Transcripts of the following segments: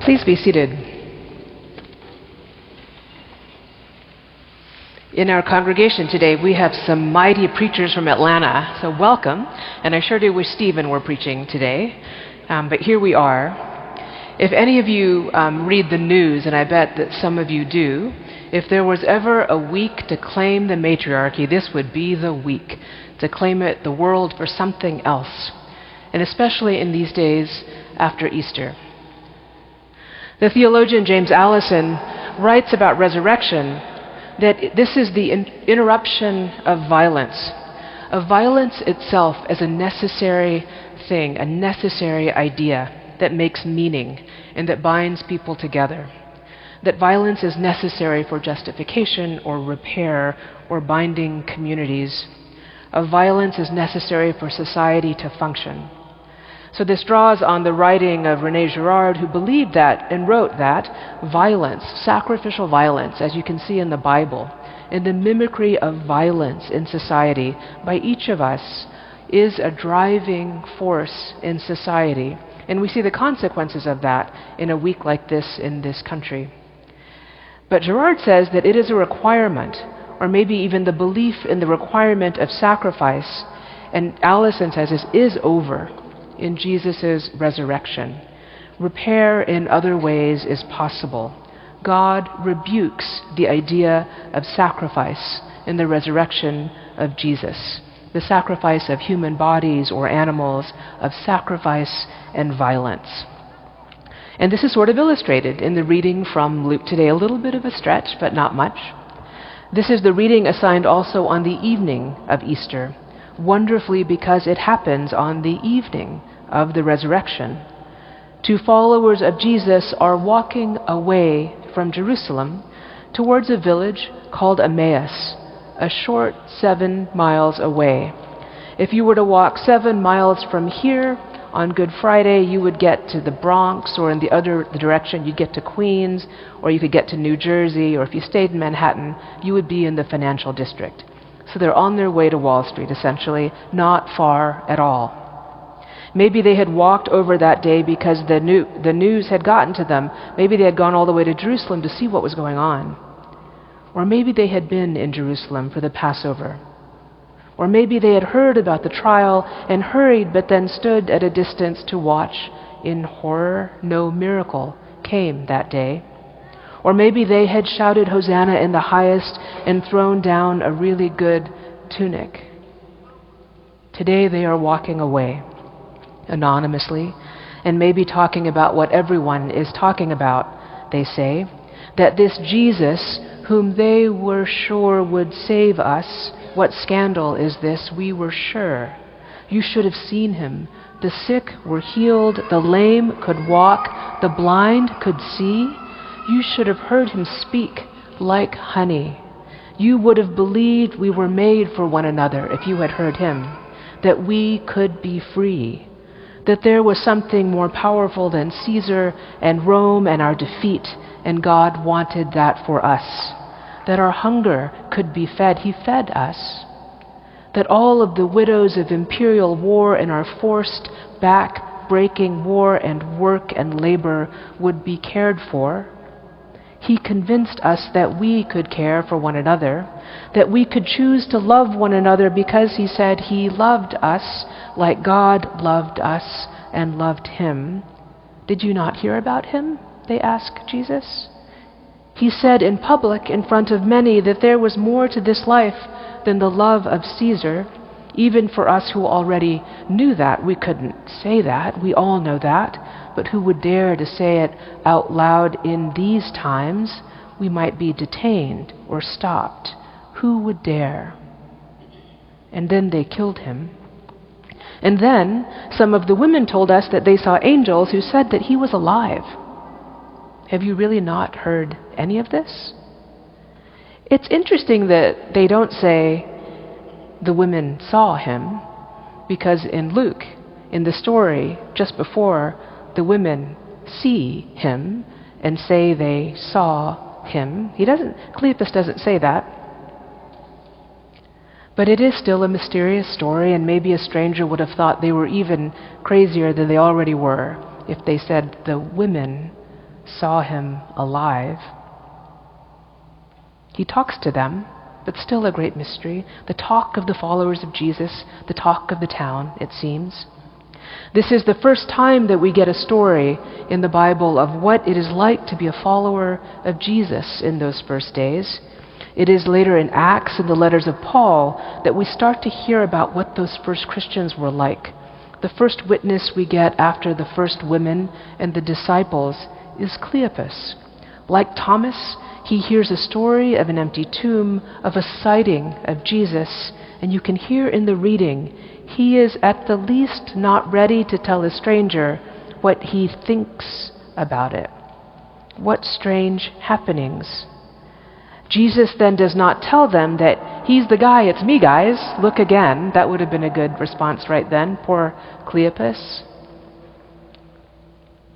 Please be seated. In our congregation today, we have some mighty preachers from Atlanta, so welcome. And I sure do wish Stephen were preaching today, but here we are. If any of you read the news, and I bet that some of you do, if there was ever a week to claim the matriarchy, this would be the week to claim it, the world, for something else, and especially in these days after Easter. The theologian James Allison writes about resurrection that this is the interruption of violence itself as a necessary thing, a necessary idea that makes meaning and that binds people together. That violence is necessary for justification or repair or binding communities. Violence is necessary for society to function. So this draws on the writing of René Girard, who believed that and wrote that violence, sacrificial violence, as you can see in the Bible, and the mimicry of violence in society by each of us is a driving force in society. And we see the consequences of that in a week like this in this country. But Girard says that it is a requirement, or maybe even the belief in the requirement of sacrifice, and Allison says this is over in Jesus' resurrection. Repair in other ways is possible. God rebukes the idea of sacrifice in the resurrection of Jesus, the sacrifice of human bodies or animals, of sacrifice and violence. And this is sort of illustrated in the reading from Luke today, a little bit of a stretch, but not much. This is the reading assigned also on the evening of Easter, wonderfully because it happens on the evening of the resurrection. Two followers of Jesus are walking away from Jerusalem towards a village called Emmaus, a short 7 miles away. If you were to walk 7 miles from here on Good Friday, you would get to the Bronx, or in the other direction, you'd get to Queens, or you could get to New Jersey, or if you stayed in Manhattan, you would be in the financial district. So they're on their way to Wall Street, essentially, not far at all. Maybe they had walked over that day because the news had gotten to them. Maybe they had gone all the way to Jerusalem to see what was going on. Or maybe they had been in Jerusalem for the Passover. Or maybe they had heard about the trial and hurried, but then stood at a distance to watch. In horror, no miracle came that day. Or maybe they had shouted Hosanna in the highest and thrown down a really good tunic. Today they are walking away, anonymously, and maybe talking about what everyone is talking about. They say that this Jesus, whom they were sure would save us, what scandal is this? We were sure. You should have seen him. The sick were healed, the lame could walk, the blind could see. You should have heard him speak like honey. You would have believed we were made for one another if you had heard him, that we could be free, that there was something more powerful than Caesar and Rome and our defeat, and God wanted that for us, that our hunger could be fed. He fed us, that all of the widows of imperial war and our forced back-breaking war and work and labor would be cared for. He convinced us that we could care for one another, that we could choose to love one another because he said he loved us like God loved us and loved him. Did you not hear about him? They asked Jesus. He said in public in front of many that there was more to this life than the love of Caesar. Even for us who already knew that, we couldn't say that. We all know that. But who would dare to say it out loud in these times? We might be detained or stopped. Who would dare? And then they killed him. And then some of the women told us that they saw angels who said that he was alive. Have you really not heard any of this? It's interesting that they don't say the women saw him, because in Luke, in the story just before, the women see him and say they saw him. Cleopas doesn't say that. But it is still a mysterious story, and maybe a stranger would have thought they were even crazier than they already were if they said the women saw him alive. He talks to them, but still a great mystery. The talk of the followers of Jesus, the talk of the town, it seems. This is the first time that we get a story in the Bible of what it is like to be a follower of Jesus in those first days. It is later in Acts and the letters of Paul that we start to hear about what those first Christians were like. The first witness we get after the first women and the disciples is Cleopas. Like Thomas, he hears a story of an empty tomb, of a sighting of Jesus, and you can hear in the reading, he is at the least not ready to tell a stranger what he thinks about it. What strange happenings. Jesus then does not tell them that he's the guy, it's me guys, look again. That would have been a good response right then. Poor Cleopas.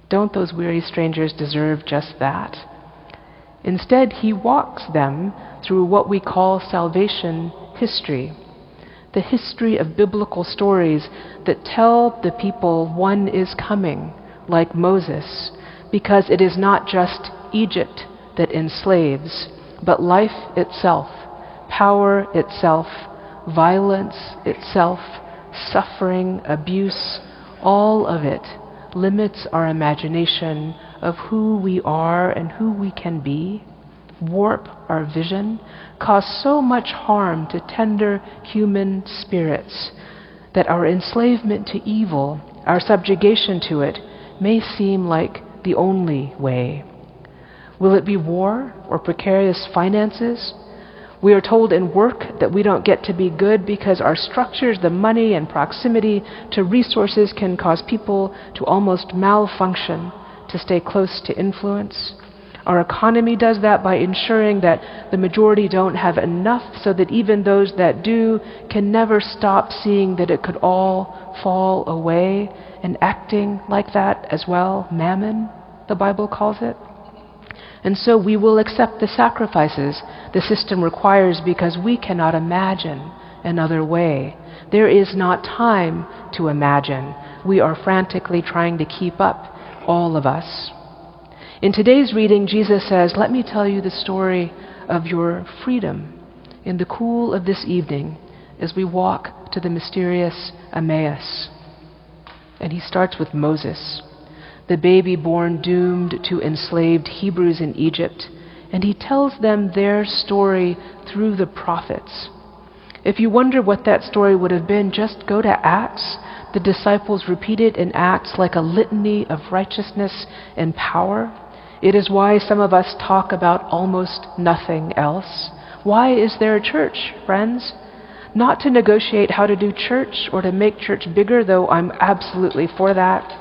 Don't those weary strangers deserve just that? Instead, he walks them through what we call salvation history. The history of biblical stories that tell the people one is coming, like Moses, because it is not just Egypt that enslaves, but life itself, power itself, violence itself, suffering, abuse, all of it limits our imagination of who we are and who we can be, warp our vision, cause so much harm to tender human spirits that our enslavement to evil, our subjugation to it, may seem like the only way. Will it be war or precarious finances? We are told in work that we don't get to be good because our structures, the money and proximity to resources can cause people to almost malfunction, to stay close to influence. Our economy does that by ensuring that the majority don't have enough so that even those that do can never stop seeing that it could all fall away, and acting like that as well, mammon, the Bible calls it. And so we will accept the sacrifices the system requires because we cannot imagine another way. There is not time to imagine. We are frantically trying to keep up, all of us. In today's reading, Jesus says, let me tell you the story of your freedom in the cool of this evening as we walk to the mysterious Emmaus. And he starts with Moses, the baby born doomed to enslaved Hebrews in Egypt, and he tells them their story through the prophets. If you wonder what that story would have been, just go to Acts. The disciples repeat it in Acts like a litany of righteousness and power. It is why some of us talk about almost nothing else. Why is there a church, friends? Not to negotiate how to do church or to make church bigger, though I'm absolutely for that.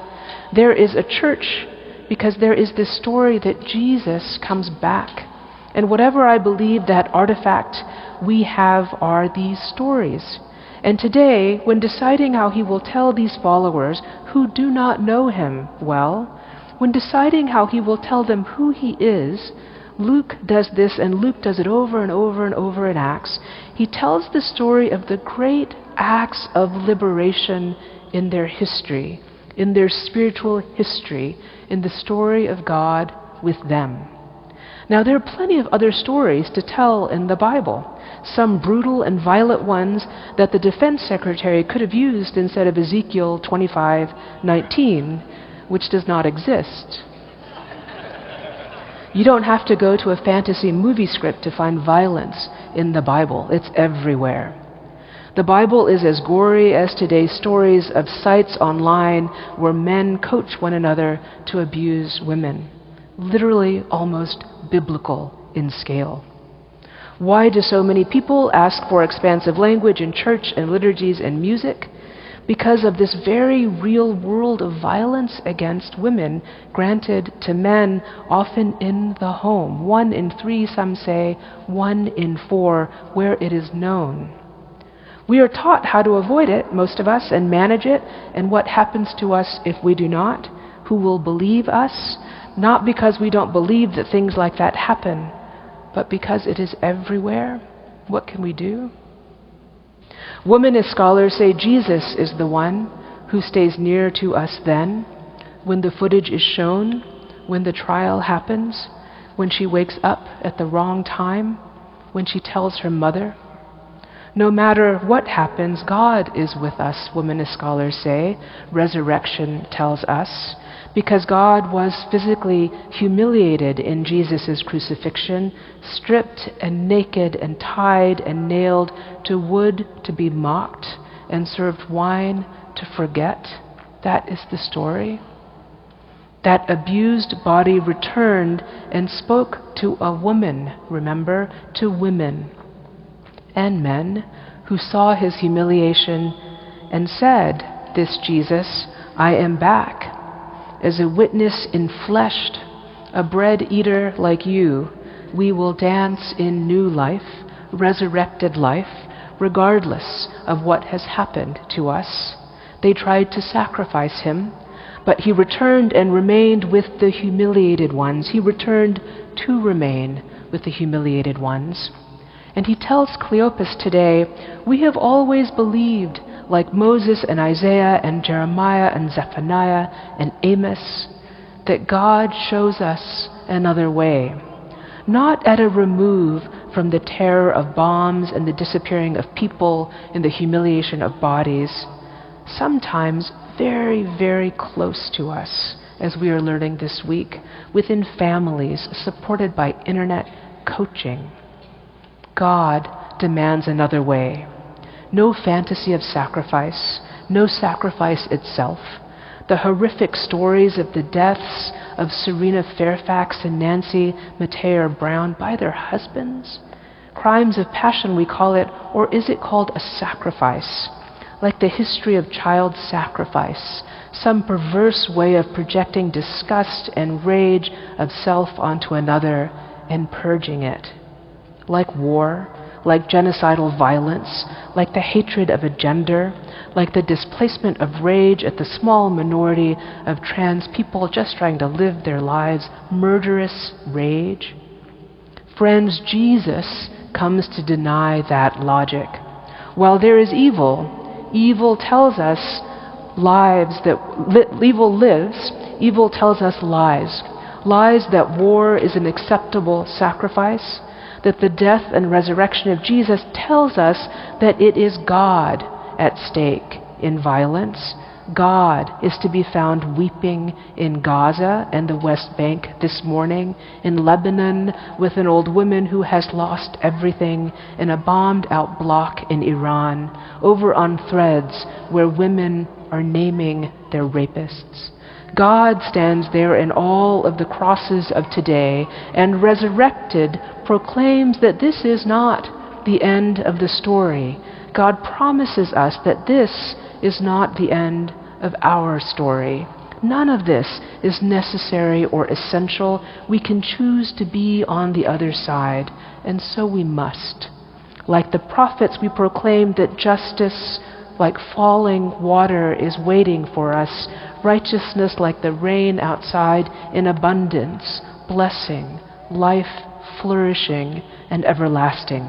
There is a church because there is this story that Jesus comes back. And whatever I believe that artifact we have are these stories. And today, when deciding how he will tell these followers who do not know him well, when deciding how he will tell them who he is, Luke does this, and Luke does it over and over and over in Acts. He tells the story of the great acts of liberation in their history, in their spiritual history, in the story of God with them. Now, there are plenty of other stories to tell in the Bible, some brutal and violent ones that the defense secretary could have used instead of Ezekiel 25:19, which does not exist. You don't have to go to a fantasy movie script to find violence in the Bible. It's everywhere. The Bible is as gory as today's stories of sites online where men coach one another to abuse women. Literally almost biblical in scale. Why do so many people ask for expansive language in church and liturgies and music? Because of this very real world of violence against women granted to men, often in the home. 1 in 3, some say, 1 in 4, where it is known. We are taught how to avoid it, most of us, and manage it, and what happens to us if we do not, who will believe us, not because we don't believe that things like that happen, but because it is everywhere. What can we do? Womanist scholars say Jesus is the one who stays near to us then, when the footage is shown, when the trial happens, when she wakes up at the wrong time, when she tells her mother? No matter what happens, God is with us, womanist scholars say, resurrection tells us, because God was physically humiliated in Jesus' crucifixion, stripped and naked and tied and nailed to wood to be mocked, and served wine to forget. That is the story. That abused body returned and spoke to a woman, remember, to women and men who saw his humiliation and said, "This Jesus, I am back, as a witness enfleshed, a bread eater like you. We will dance in new life, resurrected life, regardless of what has happened to us." They tried to sacrifice him, but he returned and remained with the humiliated ones. He returned to remain with the humiliated ones. And he tells Cleopas today, we have always believed, like Moses and Isaiah and Jeremiah and Zephaniah and Amos, that God shows us another way, not at a remove from the terror of bombs and the disappearing of people and the humiliation of bodies, sometimes very, very close to us, as we are learning this week, within families supported by internet coaching. God demands another way. No fantasy of sacrifice, no sacrifice itself. The horrific stories of the deaths of Serena Fairfax and Nancy Matea Brown by their husbands. Crimes of passion, we call it, or is it called a sacrifice? Like the history of child sacrifice, some perverse way of projecting disgust and rage of self onto another and purging it. Like war, like genocidal violence, like the hatred of a gender, like the displacement of rage at the small minority of trans people just trying to live their lives, murderous rage. Friends, Jesus comes to deny that logic. While there is evil, evil tells us evil lives, evil tells us lies. Lies that war is an acceptable sacrifice, that the death and resurrection of Jesus tells us that it is God at stake in violence. God is to be found weeping in Gaza and the West Bank this morning, in Lebanon with an old woman who has lost everything in a bombed-out block in Iran, over on Threads where women are naming their rapists. God stands there in all of the crosses of today and resurrected proclaims that this is not the end of the story. God promises us that this is not the end of our story. None of this is necessary or essential. We can choose to be on the other side, and so we must. Like the prophets, we proclaim that justice, like falling water, is waiting for us. Righteousness, like the rain outside, in abundance, blessing, life flourishing, and everlasting.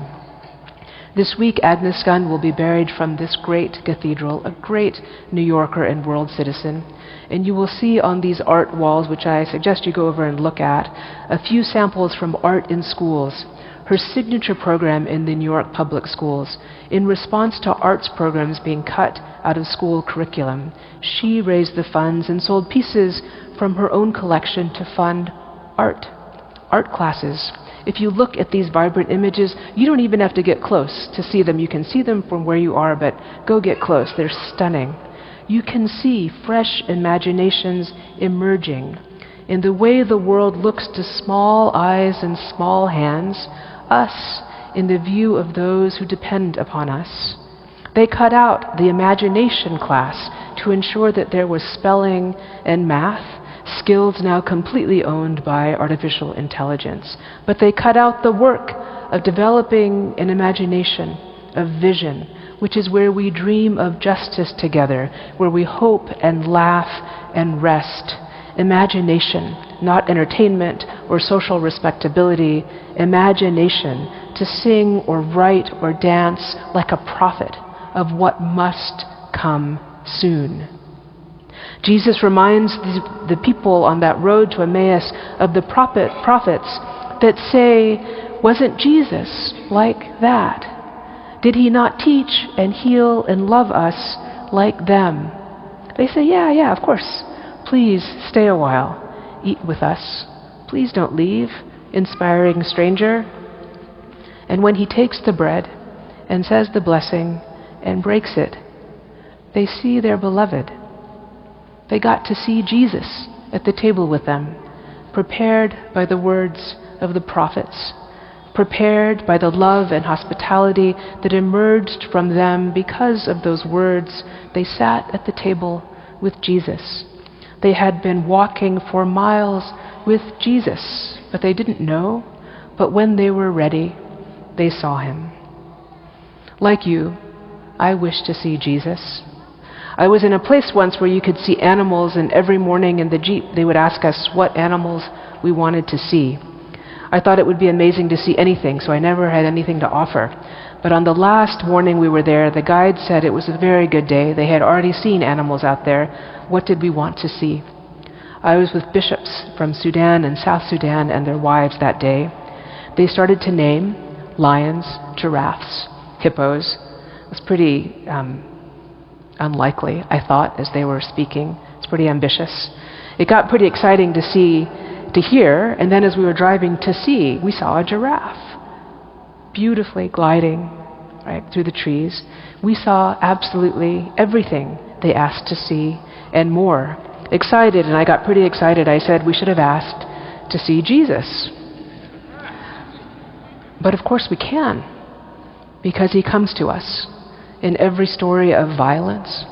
This week, Agnes Gunn will be buried from this great cathedral, a great New Yorker and world citizen. And you will see on these art walls, which I suggest you go over and look at, a few samples from Art in Schools, her signature program in the New York public schools. In response to arts programs being cut out of school curriculum, she raised the funds and sold pieces from her own collection to fund art classes. If you look at these vibrant images, you don't even have to get close to see them. You can see them from where you are, but go get close. They're stunning. You can see fresh imaginations emerging in the way the world looks to small eyes and small hands, us in the view of those who depend upon us. They cut out the imagination class to ensure that there was spelling and math, skills now completely owned by artificial intelligence. But they cut out the work of developing an imagination, of vision, which is where we dream of justice together, where we hope and laugh and rest. Imagination, not entertainment or social respectability. Imagination, to sing or write or dance like a prophet of what must come soon. Jesus reminds the people on that road to Emmaus of the prophets that say, wasn't Jesus like that? Did he not teach and heal and love us like them? They say, yeah, of course. Please stay a while. Eat with us. Please don't leave, inspiring stranger. And when he takes the bread and says the blessing and breaks it, they see their beloved. They got to see Jesus at the table with them, prepared by the words of the prophets, prepared by the love and hospitality that emerged from them because of those words. They sat at the table with Jesus. They had been walking for miles with Jesus, but they didn't know. But when they were ready, they saw him. Like you, I wish to see Jesus. I was in a place once where you could see animals, and every morning in the Jeep they would ask us what animals we wanted to see. I thought it would be amazing to see anything, so I never had anything to offer. But on the last morning we were there, the guide said it was a very good day. They had already seen animals out there. What did we want to see? I was with bishops from Sudan and South Sudan and their wives that day. They started to name lions, giraffes, hippos. It was pretty unlikely, I thought, as they were speaking. It's pretty ambitious. It got pretty exciting to hear, and then as we were driving to see, we saw a giraffe beautifully gliding right through the trees. We saw absolutely everything they asked to see and more. Excited, and I got pretty excited. I said we should have asked to see Jesus. But of course we can, because he comes to us in every story of violence.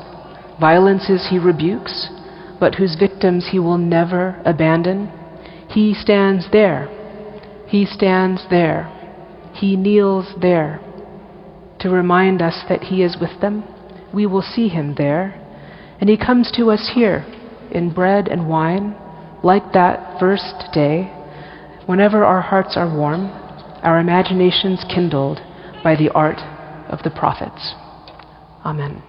Violences he rebukes, but whose victims he will never abandon. He stands there. He stands there. He kneels there to remind us that he is with them. We will see him there. And he comes to us here in bread and wine, like that first day, whenever our hearts are warm, our imaginations kindled by the art of the prophets. Amen.